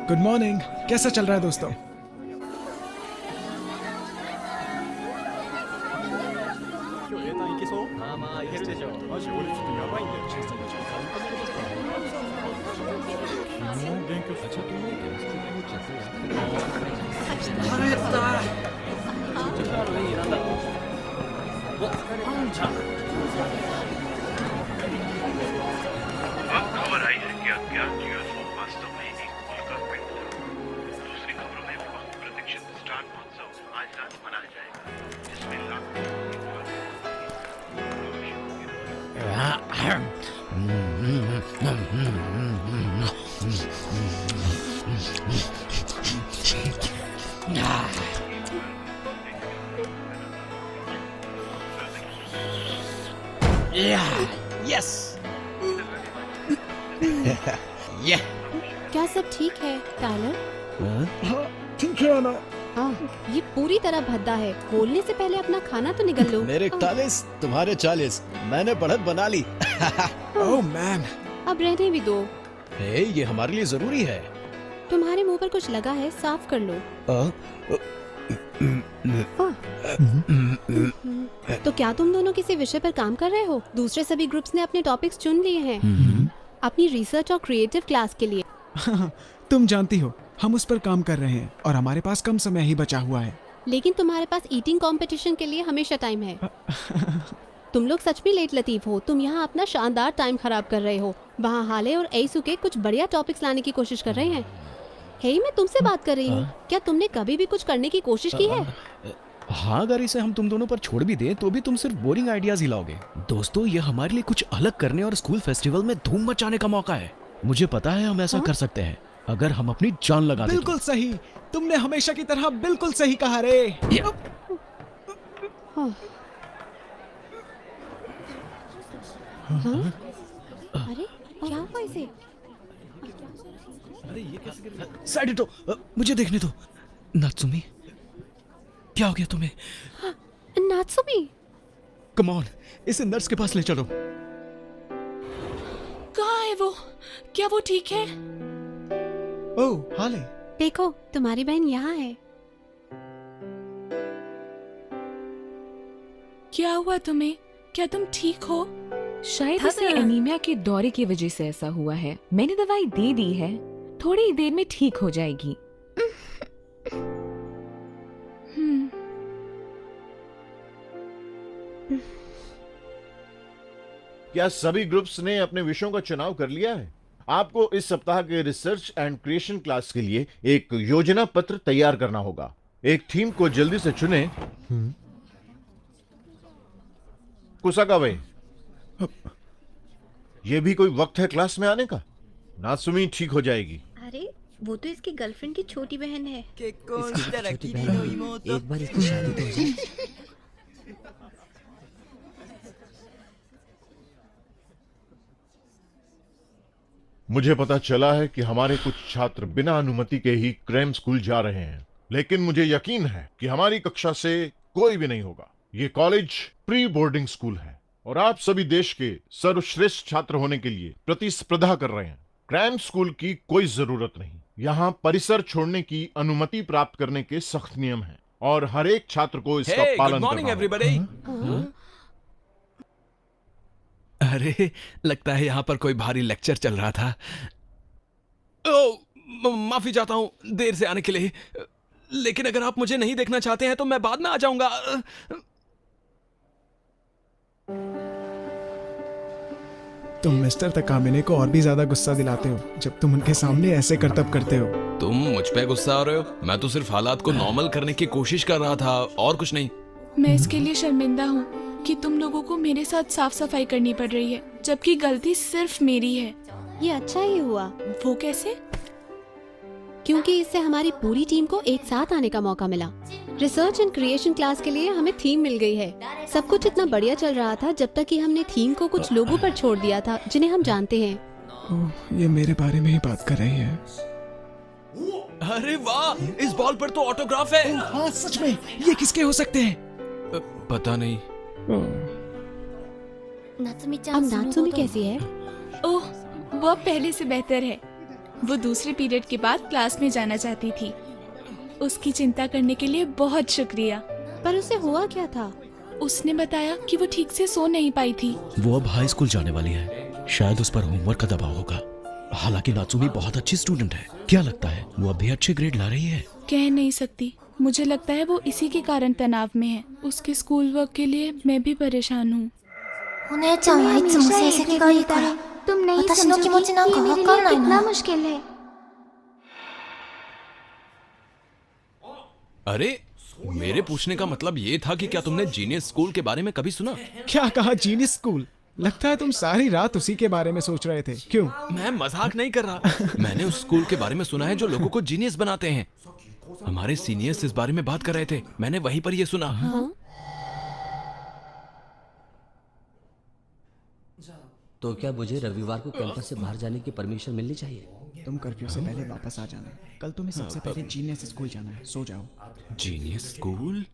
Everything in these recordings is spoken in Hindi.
Good morning. कैसा चल रहा है दोस्तों? खबर आई है कि अज्ञात यूएफओ वास्तव में एक उल्का पिंड था। दूसरी खबरों में बहुत प्रतीक्षित स्टार महोत्सव आज रात मनाया जाएगा, जिसमें लाखों यस। क्या सब ठीक है टायलर? हाँ ठीक है ना। हाँ, ये पूरी तरह भद्दा है। बोलने से पहले अपना खाना तो निगल लो। मेरे 41 तुम्हारे 40, मैंने बढ़त बना ली। ओह मैन, अब रहने भी दो। हे, ये हमारे लिए जरूरी है। तुम्हारे मुंह पर कुछ लगा है, साफ कर लो। तो क्या तुम दोनों किसी विषय पर काम कर रहे हो? दूसरे सभी ग्रुप्स ने अपने टॉपिक्स चुन लिए हैं अपनी रिसर्च और क्रिएटिव क्लास के लिए। तुम जानती हो हम उस पर काम कर रहे हैं और हमारे पास कम समय ही बचा हुआ है। लेकिन तुम्हारे पास ईटिंग कंपटीशन के लिए हमेशा टाइम है। तुम लोग सच में लेट लतीफ हो। तुम यहाँ अपना शानदार टाइम खराब कर रहे हो। वहाँ हाले और एसू के कुछ बढ़िया टॉपिक्स लाने की कोशिश कर रहे हैं। हे, मैं तुमसे बात कर रही हूँ। क्या तुमने कभी भी कुछ करने की कोशिश की है? हाँ, अगर इसे हम तुम दोनों पर छोड़ भी दें तो भी तुम सिर्फ बोरिंग आइडियाज ही लाओगे। दोस्तों, ये हमारे लिए कुछ अलग करने और स्कूल फेस्टिवल में धूम मचाने का मौका है। मुझे पता है हम ऐसा कर सकते हैं अगर हम अपनी जान लगा दें। बिल्कुल सही। तुमने हमेशा की तरह बिल्कुल सही कहा रे। अरे क्या हुआ इसे? साइड हटो, मुझे देखने दो। नात्सुमी, क्या हो गया तुम्हें? नात्सुमी, कम ऑन, इसे नर्स के पास ले चलो। कहाँ है वो? क्या वो ठीक है? ओह हाले, देखो तुम्हारी बहन यहाँ है। क्या हुआ तुम्हें? क्या तुम ठीक हो? शायद उसे एनीमिया के दौरे की वजह से ऐसा हुआ है। मैंने दवाई दे दी है, थोड़ी ही देर में ठीक हो जाएगी। क्या सभी ग्रुप्स ने अपने विषयों का चुनाव कर लिया है? आपको इस सप्ताह के रिसर्च एंड क्रिएशन क्लास के लिए एक योजना पत्र तैयार करना होगा। एक थीम को जल्दी से चुने। कुसाकावे, ये भी कोई वक्त है क्लास में आने का? नात्सुमी ठीक हो जाएगी। अरे वो तो इसकी गर्लफ्रेंड की छोटी बहन है। एक बार इसकी शादी तो हो जाए। मुझे पता चला है कि हमारे कुछ छात्र बिना अनुमति के ही क्रैम स्कूल जा रहे हैं, लेकिन मुझे यकीन है कि हमारी कक्षा से कोई भी नहीं होगा। ये कॉलेज प्री बोर्डिंग स्कूल है और आप सभी देश के सर्वश्रेष्ठ छात्र होने के लिए प्रतिस्पर्धा कर रहे हैं। क्रैम स्कूल की कोई जरूरत नहीं। यहाँ परिसर छोड़ने की अनुमति प्राप्त करने के सख्त नियम हैं और हर एक छात्र को इसका पालन करना होगा। अरे, लगता है यहाँ पर कोई भारी लेक्चर चल रहा था। ओह, माफी चाहता हूँ देर से आने के लिए, लेकिन अगर आप मुझे नहीं देखना चाहते हैं तो मैं बाद में आ जाऊंगा। तुम मिस्टर तकामिने को और भी ज्यादा गुस्सा दिलाते हो जब तुम उनके सामने ऐसे करतब करते हो। तुम मुझ पे गुस्सा हो रहे हो? मैं तो सिर्फ हालात को नॉर्मल करने की कोशिश कर रहा था और कुछ नहीं। मैं इसके लिए शर्मिंदा हूँ कि तुम लोगों को मेरे साथ साफ सफाई करनी पड़ रही है, जबकि गलती सिर्फ मेरी है। ये अच्छा ही हुआ। वो कैसे? क्योंकि इससे हमारी पूरी टीम को एक साथ आने का मौका मिला। रिसर्च एंड क्रिएशन क्लास के लिए हमें थीम मिल गई है। सब कुछ इतना बढ़िया चल रहा था जब तक कि हमने थीम को कुछ लोगों पर छोड़ दिया था जिन्हें हम जानते हैं। ओह, ये मेरे बारे में ही बात कर रही है। अरे वाह, इस बॉल पर तो ऑटोग्राफ है। हाँ सच में, ये किसके हो सकते हैं? पता नहीं। अब नात्सुमी कैसी है? ओह, वो अब पहले से बेहतर है। वो दूसरे पीरियड के बाद क्लास में जाना चाहती थी। उसकी चिंता करने के लिए बहुत शुक्रिया। पर उसे हुआ क्या था? उसने बताया कि वो ठीक से सो नहीं पाई थी। वो अब हाई स्कूल जाने वाली है, शायद उस पर होमवर्क का दबाव होगा। हालांकि नात्सुमी बहुत अच्छी स्टूडेंट है। क्या लगता है वो अब भी अच्छे ग्रेड ला रही है? कह नहीं सकती। मुझे लगता है वो इसी के कारण तनाव में है। उसके स्कूल वर्क के लिए मैं भी परेशान हूँ। お姉ちゃんはいつも成績がいいから、私の気持ちなんかわかんないな。 अरे मेरे पूछने का मतलब ये था कि क्या तुमने जीनियस स्कूल के बारे में कभी सुना? क्या कहा जीनियस स्कूल? लगता है तुम सारी रात उसी के बारे में सोच रहे थे। क्यों? मैं मजाक नहीं कर रहा। मैंने उस स्कूल के बारे में सुना है जो लोगों को जीनियस बनाते हैं। हमारे सीनियर्स इस बारे में बात कर रहे थे, मैंने वहीं पर ये सुना। हाँ? तो क्या मुझे रविवार को कैंपस से बाहर जाने की परमिशन मिलनी चाहिए? तुम कर्फ्यू से पहले वापस आ जाना। कल तुम्हें सबसे पहले जीनियस स्कूल जाना है। सो जाओ। Genius school?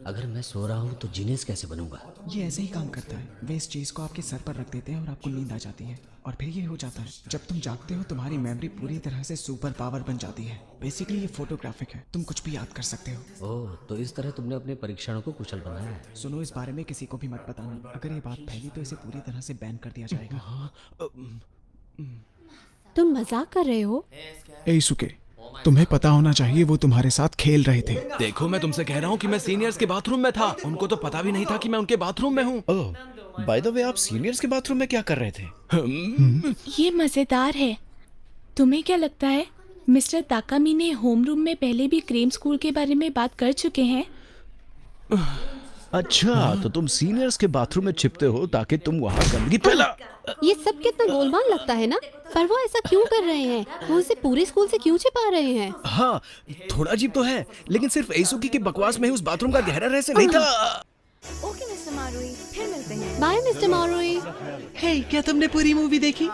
अगर मैं सो रहा हूँ तो जीनियस कैसे बनूंगा? ये ऐसे ही काम करता है। वे इस चीज को आपके सर पर रख देते हैं और आपको नींद आ जाती है। और फिर ये हो जाता है, जब तुम जागते हो तुम्हारी मेमोरी पूरी तरह से सुपर पावर बन जाती है। बेसिकली ये फोटोग्राफिक है, तुम कुछ भी याद कर सकते हो। ओह, तो इस तरह तुमने अपने परीक्षणों को कुशल बनाया है। सुनो, इस बारे में किसी को भी मत बताना। अगर ये बात फैली तो इसे पूरी तरह से बैन कर दिया जाएगा। तुम मजाक कर रहे हो? एइसुके, तुम्हें पता होना चाहिए वो तुम्हारे साथ खेल रहे थे। देखो, मैं तुमसे कह रहा हूँ कि मैं सीनियर्स के बाथरूम में था। उनको तो पता भी नहीं था कि मैं उनके बाथरूम में हूँ। ओह, बाय द वे, आप सीनियर्स के बाथरूम में क्या कर रहे थे? ये मजेदार है। तुम्हें क्या लगता है मिस्टर ताकामी ने होमरूम में पहले भी क्रेम स्कूल के बारे में बात कर चुके हैं? अच्छा, तो तुम सीनियर्स के बाथरूम में छिपते हो ताकि तुम वहाँ गंदगी फैला। ये सब कितना गोलमाल लगता है ना। पर वो ऐसा क्यों कर रहे हैं? वो उसे पूरे स्कूल से क्यों छिपा रहे हैं? हाँ, थोड़ा अजीब तो है, लेकिन सिर्फ एइसुकी की बकवास में ही उस बाथरूम का गहरा रहस्य नहीं था। ओके मिस्टर मारुई, फिर मिलते हैं। Bye mister मारुई। हे, क्या तुमने पूरी मूवी देखी?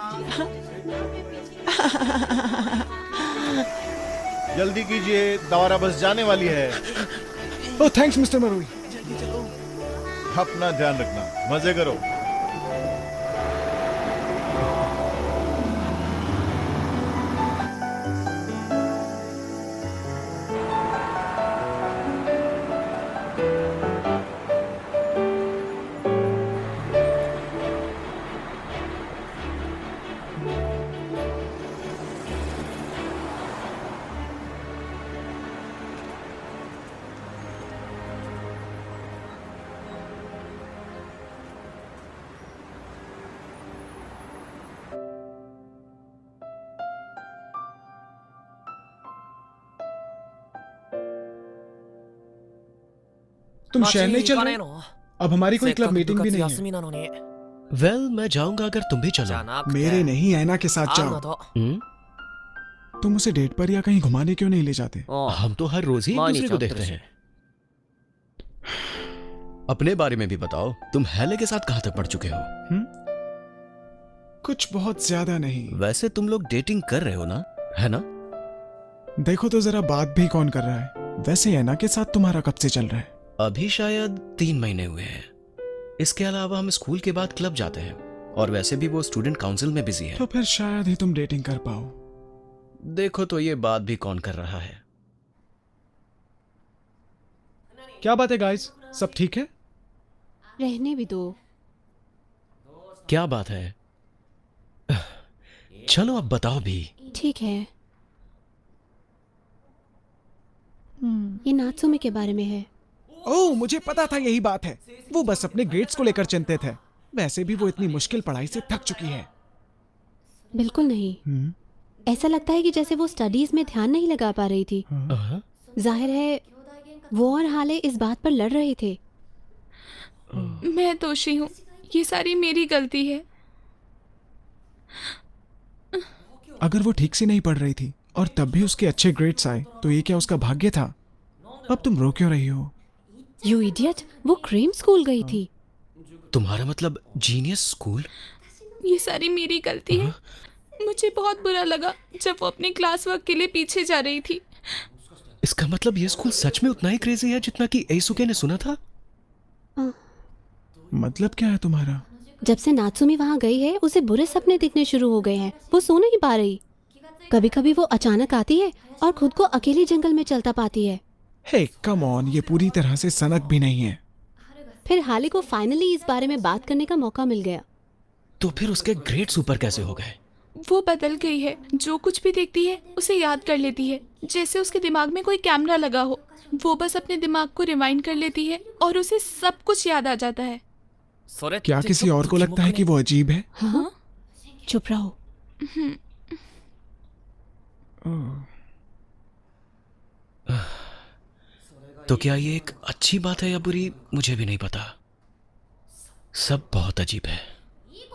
जल्दी कीजिए, दौरा बस जाने वाली है। Oh thanks mister Marui. अपना ध्यान रखना, मजे करो। तुम शहर नहीं चल रहे? अब हमारी कोई क्लब मीटिंग भी नहीं है। वेल, मैं जाऊंगा अगर तुम भी चलो। मेरे नहीं, ऐना के साथ जाओ। तुम उसे डेट पर या कहीं घुमाने क्यों नहीं ले जाते? हम तो हर रोज ही एक दूसरे को देखते हैं। अपने बारे में भी बताओ, तुम हेले के साथ कहाँ तक पढ़ चुके हो? कुछ बहुत ज्यादा नहीं। वैसे तुम लोग डेटिंग कर रहे हो ना, है ना? देखो तो जरा, बात भी कौन कर रहा है? वैसे ऐना के साथ तुम्हारा कब से चल रहा है? अभी शायद 3 महीने हुए हैं। इसके अलावा हम स्कूल के बाद क्लब जाते हैं, और वैसे भी वो स्टूडेंट काउंसिल में बिजी है। तो फिर शायद ही तुम डेटिंग कर पाओ। देखो तो ये बात भी कौन कर रहा है। क्या बात है गाइस, सब ठीक है? रहने भी दो। क्या बात है? चलो अब बताओ भी। ठीक है। ये नात्सुमी के बारे में है। ओह, मुझे पता था यही बात है। वो बस अपने ग्रेड्स को लेकर चिंतित है। वैसे भी वो इतनी मुश्किल पढ़ाई से थक चुकी है। बिल्कुल नहीं। ऐसा लगता है कि जैसे वो स्टडीज में ध्यान नहीं लगा पा रही थी। जाहिर है वो और हाले इस बात पर लड़ रहे थे। मैं दोषी हूँ, ये सारी मेरी गलती है। अगर वो ठीक से नहीं पढ़ रही थी और तब भी उसके अच्छे ग्रेड्स आए तो ये क्या उसका भाग्य था? अब तुम रो क्यों रही हो? यू इडियट, वो क्रेम स्कूल गई थी। तुम्हारा मतलब जीनियस स्कूल? ये सारी मेरी गलती है। मुझे बहुत बुरा लगा जब वो अपने क्लास वर्क के लिए पीछे जा रही थी। इसका मतलब ये स्कूल सच में उतना ही क्रेजी है जितना कि एइसुके ने सुना था? मतलब क्या है तुम्हारा? जब से नात्सुमी वहाँ गई है उसे बुरे सपने दिखने शुरू हो गए हैं। वो सो नहीं पा रही। कभी कभी वो अचानक आती है और खुद को अकेले जंगल में चलता पाती है। हे कम ऑन, ये पूरी तरह से सनक भी नहीं है। फिर हाले को फाइनली इस बारे में बात करने का मौका मिल गया। तो फिर उसके ग्रेड सुपर कैसे हो गए? वो बदल गई है। जो कुछ भी देखती है उसे याद कर लेती है, जैसे उसके दिमाग में कोई कैमरा लगा हो। वो बस अपने दिमाग को रिवाइंड कर लेती है और उसे सब कुछ याद आ जाता है। क्या किसी और को लगता है कि वो अजीब है? हाँ? चुप रहो। तो क्या ये एक अच्छी बात है या बुरी, मुझे भी नहीं पता। सब बहुत अजीब है।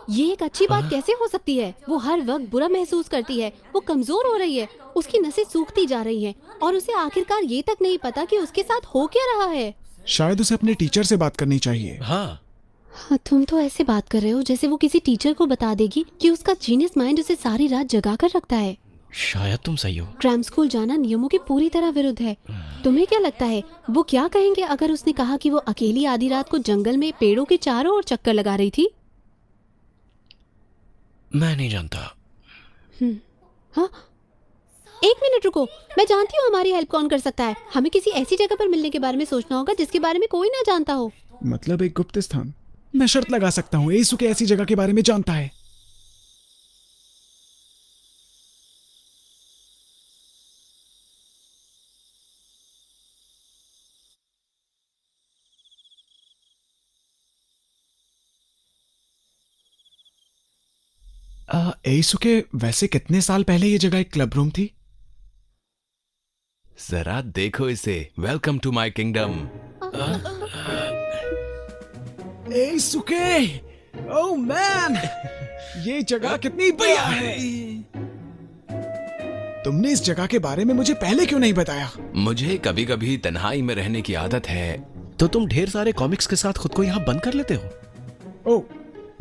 ये एक अच्छी बात कैसे हो सकती है? वो हर वक्त बुरा महसूस करती है। वो कमजोर हो रही है, उसकी नसें सूखती जा रही हैं और उसे आखिरकार ये तक नहीं पता कि उसके साथ हो क्या रहा है। शायद उसे अपने टीचर से बात करनी चाहिए। हाँ, तुम तो ऐसे बात कर रहे हो जैसे वो किसी टीचर को बता देगी कि उसका जीनियस माइंड उसे सारी रात जगा कर रखता है। शायद तुम सही हो। क्रैम स्कूल जाना नियमों की पूरी तरह विरुद्ध है। तुम्हें क्या लगता है वो क्या कहेंगे अगर उसने कहा कि वो अकेली आधी रात को जंगल में पेड़ों के चारों ओर चक्कर लगा रही थी? मैं नहीं जानता। हाँ, एक मिनट रुको, मैं जानती हूँ हमारी हेल्प कौन कर सकता है। हमें किसी ऐसी जगह पर मिलने के बारे में सोचना होगा जिसके बारे में कोई ना जानता हो। मतलब एक गुप्त स्थान? मैं शर्त लगा सकता हूँ एसुके ऐसी जगह के बारे में जानता है। एसुके, वैसे कितने साल पहले ये जगह एक क्लब रूम थी? जरा देखो इसे। Welcome to my kingdom. एसुके, ओह मैन, ये जगह कितनी बढ़िया है। तुमने इस जगह के बारे में मुझे पहले क्यों नहीं बताया? मुझे कभी कभी तन्हाई में रहने की आदत है। तो तुम ढेर सारे कॉमिक्स के साथ खुद को यहाँ बंद कर लेते हो? ओह,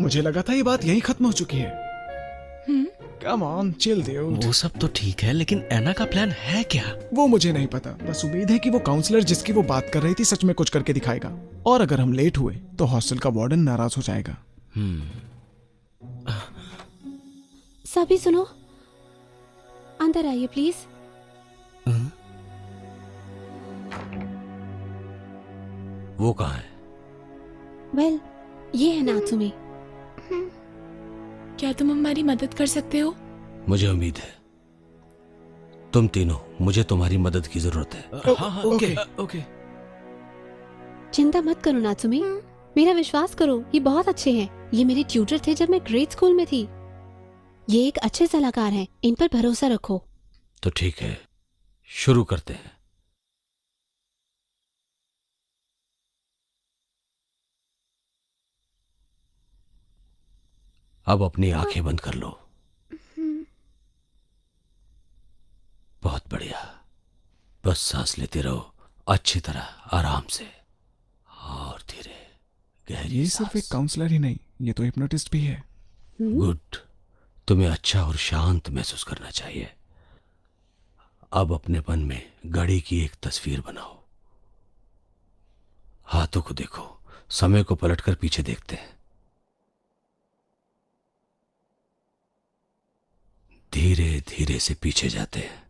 मुझे लगा था ये बात यहीं खत्म हो चुकी है। Come on, chill dude. वो सब तो ठीक है, लेकिन एना का प्लान है क्या? वो मुझे नहीं पता। बस उम्मीद है कि वो काउंसलर जिसकी वो बात कर रही थी सच में कुछ करके दिखाएगा। और अगर हम लेट हुए तो हॉस्टल का वार्डन नाराज हो जाएगा। सभी सुनो, अंदर आइए प्लीज। वो कहाँ है? वेल, ये है नात्सुमी। क्या तुम हमारी मदद कर सकते हो? मुझे उम्मीद है। तुम तीनों, मुझे तुम्हारी मदद की जरूरत है। हाँ, ओके ओके। चिंता मत करो नात्सुमी, मेरा विश्वास करो, ये बहुत अच्छे हैं। ये मेरे ट्यूटर थे जब मैं ग्रेड स्कूल में थी। ये एक अच्छे सलाहकार हैं, इन पर भरोसा रखो। तो ठीक है, शुरू करते हैं। अब अपनी आंखें बंद कर लो। बहुत बढ़िया। बस सांस लेते रहो, अच्छी तरह, आराम से और धीरे गहरी। ये सिर्फ एक काउंसलर ही नहीं, ये तो हिप्नोटिस्ट भी है। गुड। तुम्हें अच्छा और शांत महसूस करना चाहिए। अब अपने मन में घड़ी की एक तस्वीर बनाओ। हाथों को देखो, समय को पलटकर पीछे देखते हैं। धीरे धीरे से पीछे जाते हैं।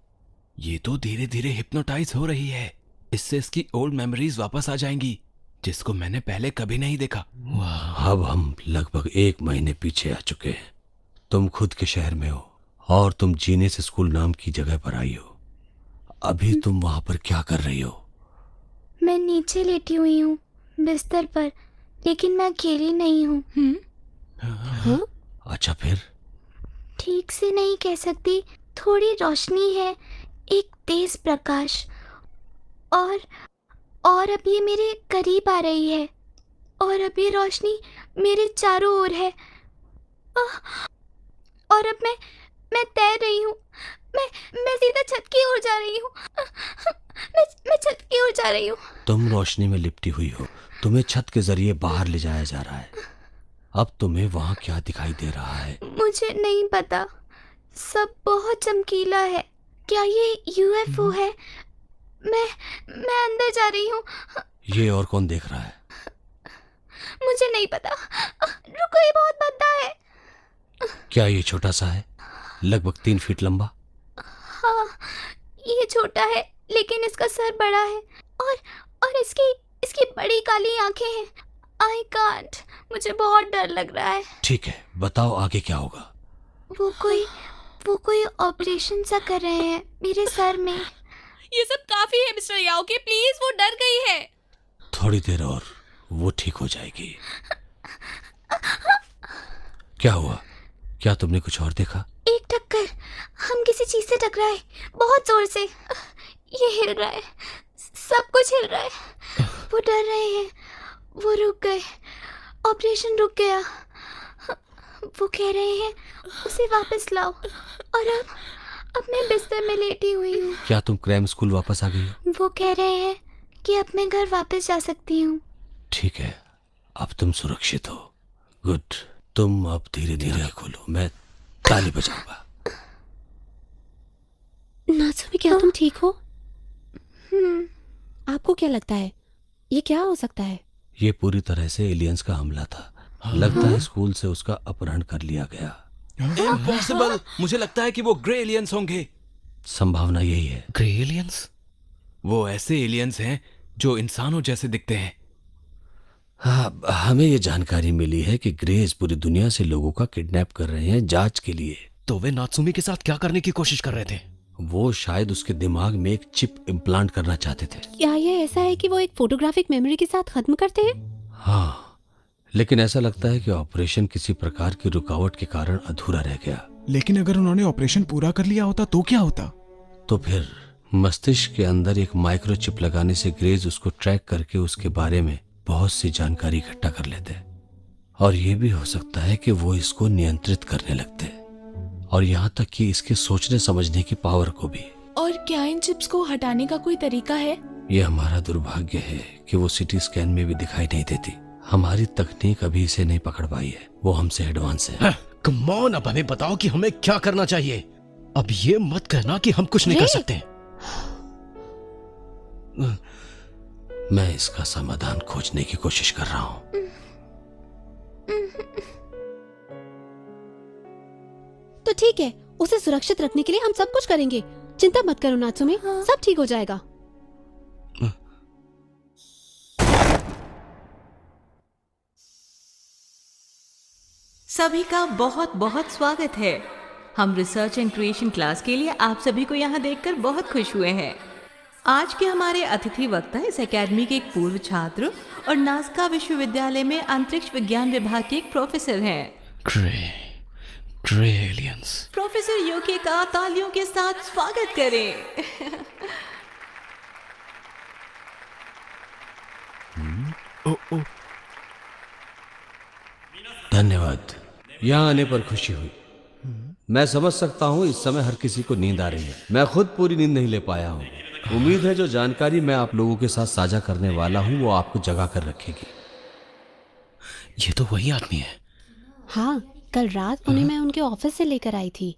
ये तो धीरे धीरे हिप्नोटाइज हो रही है। इससे इसकी ओल्ड मेमोरीज वापस आ जाएंगी, जिसको मैंने पहले कभी नहीं देखा। वाह। अब हम लगभग 1 महीने पीछे आ चुके हैं। तुम खुद के शहर में हो और तुम जीनियस स्कूल नाम की जगह पर आई हो। अभी तुम वहां पर क्या कर रही हो? मैं नीचे लेटी हुई हूँ बिस्तर पर, लेकिन मैं अकेली नहीं हूँ। अच्छा, फिर? ठीक से नहीं कह सकती। थोड़ी रोशनी है, एक तेज प्रकाश, और अब ये मेरे करीब आ रही है, और अब ये रोशनी मेरे चारों ओर है। और अब मैं तैर रही हूँ। मैं सीधा छत की ओर जा रही हूँ। मैं छत की ओर जा रही हूँ। तुम रोशनी में लिपटी हुई हो। तुम्हें छत के जरिए बाहर ले जाया जा रहा है। अब तुम्हें वहां क्या दिखाई दे रहा है? मुझे नहीं पता। सब बहुत चमकीला है। क्या ये यूएफओ है? मैं अंदर जा रही हूँ। ये और कौन देख रहा है? मुझे नहीं पता। रुको, ये बहुत क्या ये छोटा सा है, लगभग 3 फीट लंबा? हाँ, ये छोटा है लेकिन इसका सर बड़ा है और इसकी बड़ी काली आंखें हैं। आई कांट, मुझे बहुत डर लग रहा है। ठीक है, बताओ आगे क्या होगा? वो कोई ऑपरेशन सा कर रहे हैं मेरे सर में। ये सब काफी है मिस्टर याओके, प्लीज, वो डर गई है। थोड़ी देर और वो ठीक हो जाएगी। क्या हुआ? क्या तुमने कुछ और देखा? एक टक्कर, हम किसी चीज से टकराए बहुत जोर से। ये हिल रहा है, सब कुछ हिल रहा है। वो डर रहे हैं, वो रुक गए, ऑपरेशन रुक गया। वो कह रहे हैं उसे वापस लाओ और अब मैं बिस्तर में लेटी हुई हूँ। क्या तुम क्रैम स्कूल वापस आ गई हो? वो कह रहे हैं कि अब मैं घर वापस जा सकती हूँ। ठीक है, अब तुम सुरक्षित हो। गुड, तुम अब धीरे धीरे खोलो, मैं ताली बजाऊंगा। नात्सुमी, क्या तुम ठीक हो? आपको क्या लगता है ये क्या हो सकता है? ये पूरी तरह से एलियंस का हमला था। लगता है स्कूल से उसका अपहरण कर लिया गया। इम्पॉसिबल, मुझे लगता है कि वो ग्रे एलियंस होंगे। संभावना यही है। Grey aliens? वो ऐसे एलियंस हैं जो इंसानों जैसे दिखते हैं। हाँ, हमें ये जानकारी मिली है कि ग्रेज पूरी दुनिया से लोगों का किडनैप कर रहे हैं जांच के लिए। तो वे नात्सुमी के साथ क्या करने की कोशिश कर रहे थे? वो शायद उसके दिमाग में एक चिप इम्प्लांट करना चाहते थे। क्या ये ऐसा है कि वो एक फोटोग्राफिक मेमोरी के साथ खत्म करते हैं? हाँ, लेकिन ऐसा लगता है कि ऑपरेशन किसी प्रकार की रुकावट के कारण अधूरा रह गया। लेकिन अगर उन्होंने ऑपरेशन पूरा कर लिया होता तो क्या होता? तो फिर मस्तिष्क के अंदर एक माइक्रोचिप लगाने से ग्रेज उसको ट्रैक करके उसके बारे में बहुत सी जानकारी इकट्ठा कर लेते। और ये भी हो सकता है कि वो इसको नियंत्रित करने लगते, और यहाँ तक कि इसके सोचने समझने की पावर को भी। और क्या इन चिप्स को हटाने का कोई तरीका है? ये हमारा दुर्भाग्य है कि वो सिटी स्कैन में भी दिखाई नहीं देती। हमारी तकनीक अभी इसे नहीं पकड़ पाई है, वो हमसे एडवांस है। कम ऑन, अब हमें बताओ कि हमें क्या करना चाहिए। अब ये मत कहना कि हम कुछ नहीं कर सकते। मैं इसका समाधान खोजने की कोशिश कर रहा हूँ। तो ठीक है, उसे सुरक्षित रखने के लिए हम सब कुछ करेंगे। चिंता मत करो नात्सुमी, सब ठीक हो जाएगा। सभी का बहुत बहुत स्वागत है। हम रिसर्च एंड क्रिएशन क्लास के लिए आप सभी को यहाँ देखकर बहुत खुश हुए हैं। आज के हमारे अतिथि वक्ता इस एकेडमी के एक पूर्व छात्र और नासका विश्वविद्यालय में अंतरिक्ष विज्ञान विभाग के एक प्रोफेसर हैं। Grey aliens. प्रोफेसर योके का तालियों के साथ स्वागत करें। धन्यवाद, यहाँ आने पर खुशी हुई। मैं समझ सकता हूँ इस समय हर किसी को नींद आ रही है। मैं खुद पूरी नींद नहीं ले पाया हूँ। उम्मीद है जो जानकारी मैं आप लोगों के साथ साझा करने वाला हूँ वो आपको जगा कर रखेगी। ये तो वही आदमी है। हाँ, कल रात उन्हें मैं उनके ऑफिस से लेकर आई थी।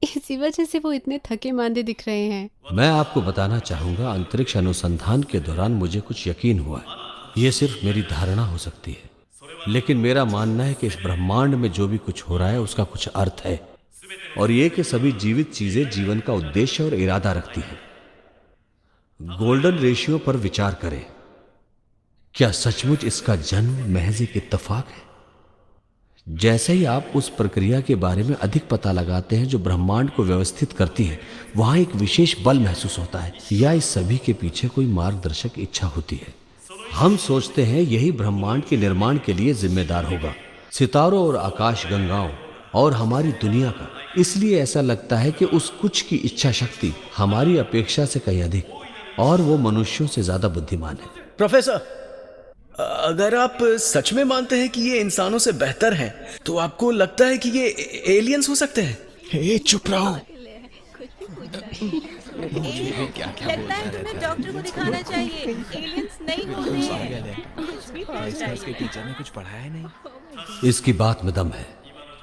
इसी वजह से वो इतने थके मांदे दिख रहे हैं। मैं आपको बताना चाहूंगा, अंतरिक्ष अनुसंधान के दौरान मुझे कुछ यकीन हुआ है। ये सिर्फ मेरी धारणा हो सकती है, लेकिन मेरा मानना है कि इस ब्रह्मांड में जो भी कुछ हो रहा है उसका कुछ अर्थ है, और ये कि सभी जीवित चीजें जीवन का उद्देश्य और इरादा रखती हैं। गोल्डन रेशियो पर विचार करें। क्या सचमुच इसका जन्म महज एक इत्तेफाक है? जैसे ही आप उस प्रक्रिया के बारे में अधिक पता लगाते हैं जो ब्रह्मांड को व्यवस्थित करती है, वहां एक विशेष बल महसूस होता है, या इस सभी के पीछे कोई मार्गदर्शक इच्छा होती है। हम सोचते हैं यही ब्रह्मांड के निर्माण के लिए जिम्मेदार होगा, सितारों और आकाश गंगाओं और हमारी दुनिया का। इसलिए ऐसा लगता है कि उस कुछ की इच्छा शक्ति हमारी अपेक्षा से कहीं अधिक, और वो मनुष्यों से ज्यादा बुद्धिमान है। प्रोफेसर, अगर आप सच में मानते हैं कि ये इंसानों से बेहतर हैं, तो आपको लगता है कि ये एलियंस हो सकते हैं? हे, चुप रहो। लगता है तुम्हें डॉक्टर को दिखाना चाहिए। एलियंस नहीं होते हैं। इसके टीचर ने कुछ पढ़ाया ही नहीं। इसकी बात में दम है।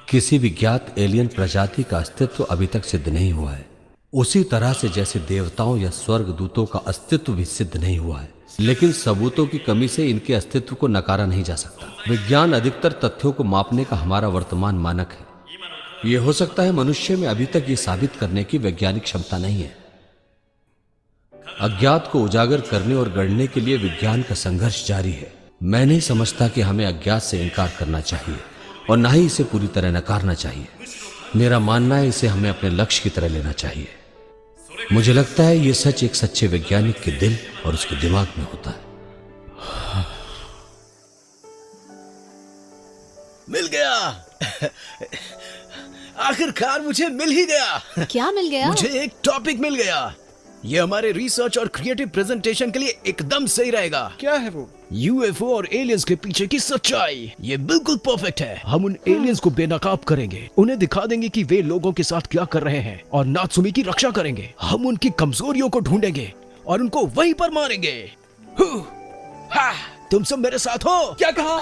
किसी भी ज्ञात एलियन प्रजाति का अस्तित्व अभी तक सिद्ध नहीं हुआ है, उसी तरह से जैसे देवताओं या स्वर्ग दूतों का अस्तित्व भी सिद्ध नहीं हुआ है। लेकिन सबूतों की कमी से इनके अस्तित्व को नकारा नहीं जा सकता। विज्ञान अधिकतर तथ्यों को मापने का हमारा वर्तमान मानक है। ये हो सकता है मनुष्य में अभी तक ये साबित करने की वैज्ञानिक क्षमता नहीं है। अज्ञात को उजागर करने और गढ़ने के लिए विज्ञान का संघर्ष जारी है। मैं नहीं समझता कि हमें अज्ञात से इनकार करना चाहिए और ना ही इसे पूरी तरह नकारना चाहिए। मेरा मानना है इसे हमें अपने लक्ष्य की तरह लेना चाहिए। मुझे लगता है ये सच एक सच्चे वैज्ञानिक के दिल और उसके दिमाग में होता है। मिल गया। आखिरकार मुझे मिल ही गया। क्या मिल गया? मुझे एक टॉपिक मिल गया। ये हमारे रिसर्च और क्रिएटिव प्रेजेंटेशन के लिए एकदम सही रहेगा। क्या है वो? यूएफओ और एलियंस के पीछे की सच्चाई। ये बिल्कुल परफेक्ट है। हम उन एलियंस को बेनकाब करेंगे, उन्हें दिखा देंगे कि वे लोगों के साथ क्या कर रहे हैं और नात्सुमी की रक्षा करेंगे। हम उनकी कमजोरियों को ढूंढेंगे और उनको वहीं पर मारेंगे। हा, तुम सब मेरे साथ हो? क्या कहा?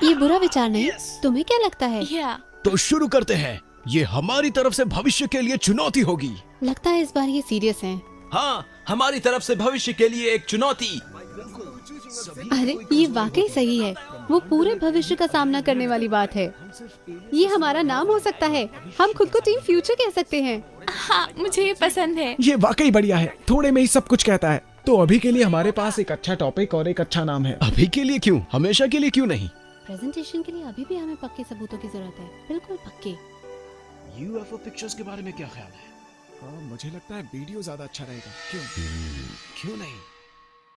ये बुरा विचार नहीं। तुम्हें क्या लगता है? तो शुरू करते हैं। ये हमारी तरफ से भविष्य के लिए चुनौती होगी। लगता है इस बार ये सीरियस है। हाँ, हमारी तरफ से भविष्य के लिए एक चुनौती। अरे ये वाकई सही है। वो पूरे भविष्य का सामना करने वाली बात है। ये हमारा नाम हो सकता है। हम खुद को टीम फ्यूचर कह सकते हैं। हाँ, मुझे ये पसंद है। ये वाकई बढ़िया है। थोड़े में ही सब कुछ कहता है। तो अभी के लिए हमारे पास एक अच्छा टॉपिक और एक अच्छा नाम है। अभी के लिए क्यों? हमेशा के लिए क्यों नहीं? प्रेजेंटेशन के लिए अभी भी हमें पक्के सबूतों की जरूरत है। बिल्कुल पक्के। यूएफओ पिक्चर्स के बारे में क्या ख्याल है? मुझे लगता है वीडियो ज्यादा अच्छा रहेगा। क्यों? क्यों नहीं?